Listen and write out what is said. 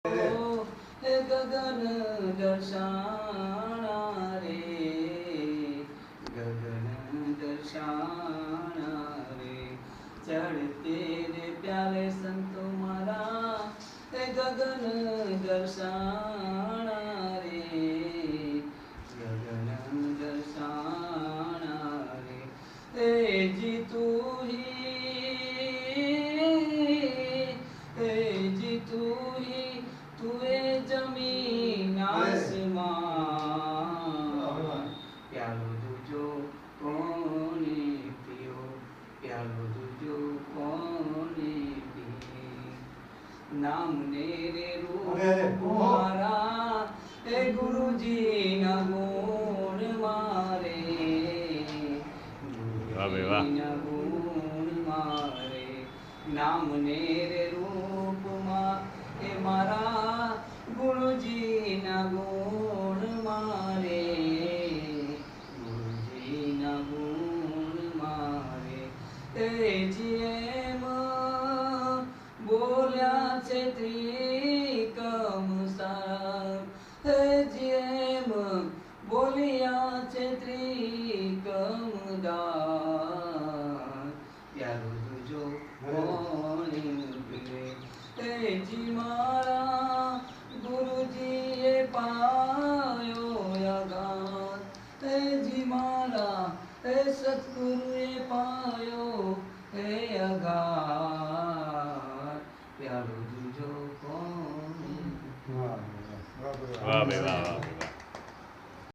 हे गगन दर्शाना रे, गगन दर्शाना रे, चढ़ते रे प्यारे संतो मारा, हे गगन दर्शाना रे, गगन दर्शाना रे, हे जी तू ही, हे जी तू ही, तुए जमीन आसमान, प्यालो दूजो कोने पियो, प्यालो दूजो कोने पिए, नाम नेरे रूप मारा, हे गुरुजी ना गुण मारे, गुरुजी ना गुण मारे, नाम नेरे रूप हे मारा, गुरुजी ना गुण मारे, गुरुजी ना गुण मारे, हे जी एम बोल्या छे त्रिकम सार, हे जी एम बोलिया छे त्रिकम दार, प्यारो दूजो कोने पीवे, हे जी मारा गुरुजीए पायो आघात, हे जी मारा हे सतगुरुए पायो हे आघात, प्यारो दूजो कोने। वाह भाई वाह।